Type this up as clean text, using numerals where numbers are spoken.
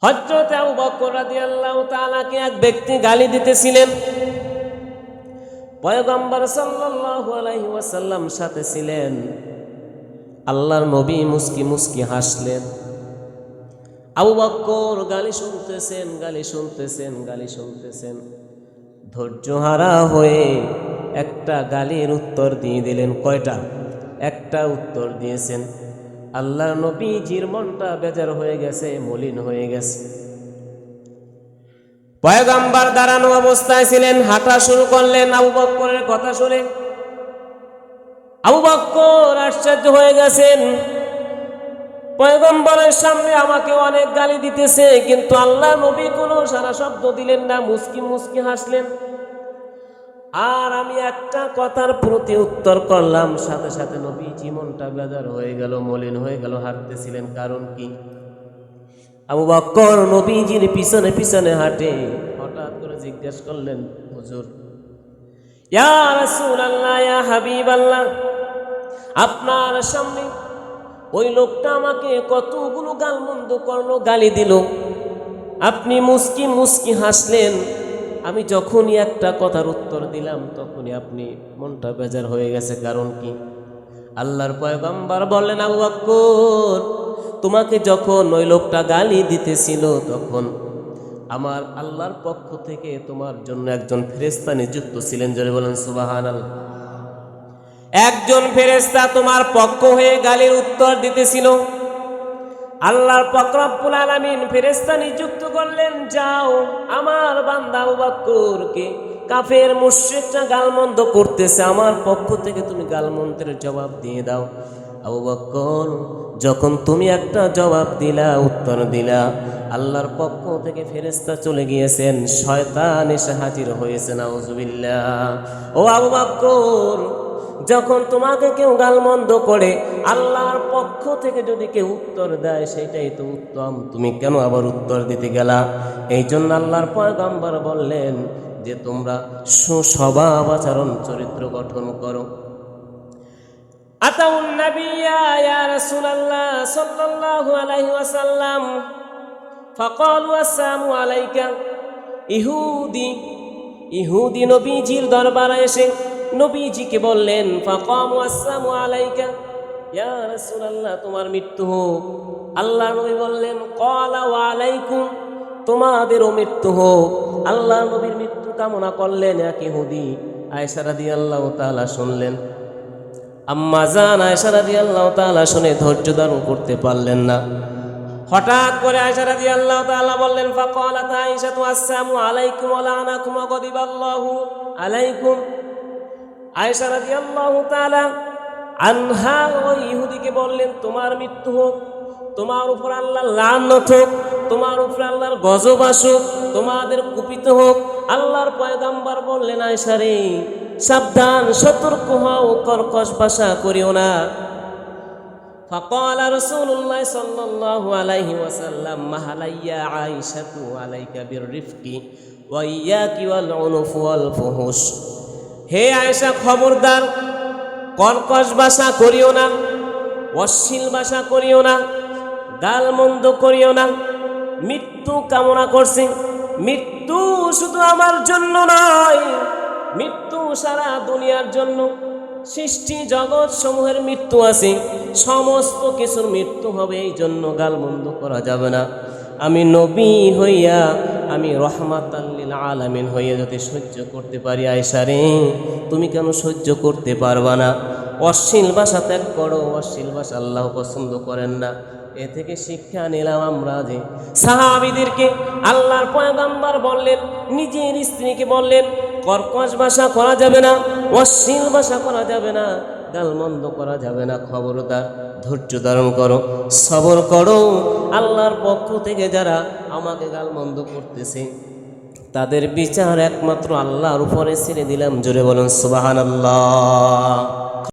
হযরত আবু বকর রাদিয়াল্লাহু তাআলাকে এক ব্যক্তি গালি দিতেছিলেন। পয়গম্বর সাল্লাল্লাহু আলাইহি ওয়াসাল্লাম সাথে ছিলেন। আল্লাহর নবী মুস্কি মুস্কি হাসলেন। আবু বকর গালি শুনতেছেন, গালি শুনতেছেন, গালি শুনতেছেন। ধৈর্যহারা হয়ে একটা গালির উত্তর দিয়ে দিলেন। কয়টা? একটা উত্তর দিয়েছেন। আল্লাহর নবীজির মনটা বেজার হয়ে গেছে, মলিন হয়ে গেছে। পয়গম্বর দাঁড়ানো অবস্থায় ছিলেন, হাঁটা শুরু করলেন। আবু বকরের কথা শুনে আবু বকর আশ্চর্য হয়ে গেছেন। পয়গম্বরের সামনে আমাকে অনেক গালি দিতেছে, কিন্তু আল্লাহ নবী কোনো সারা শব্দ দিলেন না, মুস্কি মুস্কি হাসলেন। আর আমি একটা কথার প্রতি উত্তর করলাম, সাথে সাথে নবী জীবনটা বেজার হয়ে গেল, মলিন হয়ে গেল, হাঁটতেছিলেন। কারণ কি? আবু বকর নবীজির পিছনে পিছনে হাঁটে। হঠাৎ করে জিজ্ঞেস করলেন, হুজুর, ইয়া রাসূলুল্লাহ, ইয়া হাবিবাল্লাহ, আপনার সামনে ওই লোকটা আমাকে কতগুলো গালমন্দ করলো, গালি দিল, আপনি মুস্কি মুস্কি হাসলেন। আমি যখনই একটা কথার উত্তর দিলাম, তখনই আপনি মনটা বেজার হয়ে গেছে। কারণ কি? আল্লাহর পয়গম্বর বললেন, আবু বকর, তোমাকে যখন ওই লোকটা গালি দিতেছিল, তখন আমার আল্লাহর পক্ষ থেকে তোমার জন্য একজন ফেরেশতা নিযুক্ত ছিলেন। জোরে বলেন সুবহানাল্লাহ। একজন ফেরেশতা তোমার পক্ষ হয়ে গালির উত্তর দিতেছিল। আল্লাহর পাক রব্বুল আলামিন ফেরেশতা নিযুক্ত করলেন, যাও আমার বান্দা আবু বকরকে কাফের মুশরিকরা গালমন্দ করতেছে, আমার পক্ষ থেকে তুমি গালমন্দের জবাব দিয়ে দাও। আবু বকর, যখন তুমি একটা জবাব দিলা, উত্তর দিলা, আল্লাহর পক্ষ থেকে ফেরেশতা চলে গিয়েছেন, শয়তান এসে হাজির হয়েছে। নাউজুবিল্লাহ। ও আবু বকর, যখন তোমাকে কেউ গালমন্দ করে, আল্লাহর পক্ষ থেকে যদি কেউ উত্তর দেয়, সেটাই তো উত্তম, তুমি কেন আবার উত্তর দিতে গেলা? এই জন্য আল্লাহর পয়গম্বর বললেন যে তোমরা সুস্বভাব আচরণ চরিত্র গঠন করো। আতাউন নাবিয়্যা ইয়া রাসূলুল্লাহ সাল্লাল্লাহু আলাইহি ওয়াসাল্লাম ফাকালু আসসালামু আলাইকা। ইহুদি নবীজির দরবারে এসে নবীজিকে বললেন, ফাকামু আসসালামু আলাইকা ইয়া রাসূলুল্লাহ, তোমার মৃত্যু হোক। আল্লাহ নবী বললেন, ক্বালা ওয়া আলাইকুম, তোমাদেরও মৃত্যু হোক। আল্লাহ নবীর মৃত্যু কামনা করলেন এক ইহুদি। আয়েশা রাদিয়াল্লাহু তাআলা শুনলেন। আম্মা জান আয়েশা রাদিয়াল্লাহু তাআলা শুনে ধৈর্য ধারণ করতে পারলেন না। হঠাৎ করে আয়েশা রাদিয়াল্লাহু তাআলা বললেন, ফাকালাত আয়েশা আসসালামু আলাইকুম ওয়া লানাকুম ওয়া গদিবাল্লাহু আলাইকুম। আয়েশা রাদিয়াল্লাহু তাআলা আনহা ওই ইহুদিকে বললেন, তোমার মৃত্যু হোক, তোমার উপর আল্লাহর লানত হোক, তোমার উপর আল্লাহর গজব আসুক, তোমাদের কুপিত হোক। আল্লাহর পয়গম্বর বললেন, আয়েশা রে, সাবধান, সতর্ক হও, কর্কশ ভাষা করিও না। ফাকালা রাসূলুল্লাহ সাল্লাল্লাহু আলাইহি ওয়াসাল্লাম, মাহালাইয়া আয়েশাতু আলাইকা বিররিফকি ওয়া ইয়াকি ওয়াল উনুফ ওয়াল ফুহুশ। হে আয়েশা, খবরদার, কর্কশ ভাষা করিও না, অশ্লীল ভাষা করিও না, গালমন্দ করিও না। মৃত্যু কামনা করছি। মৃত্যু শুধু আমার জন্য নয়, মৃত্যু সারা দুনিয়ার জন্য। সৃষ্টি জগৎ সমূহের মৃত্যু আছে, সমস্ত কিছুর মৃত্যু হবে, এই জন্য গালমন্দ করা যাবে না। আমি নবী হইয়া, আমি রহমাতাল লিল আলামিন হইয়া যদি সহ্য করতে পারি, আয়েশা রে, তুমি কেন সহ্য করতে পারবা না? অশ্লীল ভাষা ত্যাগ করো, অশ্লীল ভাষা আল্লাহ পছন্দ করেন না। এ থেকে শিক্ষা নিলাম আমরা যে সাহাবীদেরকে আল্লাহর পয়গম্বর বললেন, নিজের স্ত্রীকে বললেন, কর্কশ ভাষা করা যাবে না, অশ্লীল ভাষা করা যাবে না, গালমন্দ করা যাবে না। খবরদার, ধৈর্য ধারণ করো, সবর করো। আল্লাহর পক্ষ থেকে যারা আমাকে গালমন্দ করতেছে, তাদের বিচার একমাত্র আল্লাহর উপরে ছেড়ে দিলাম। জোরে বলুন সুবহানাল্লাহ।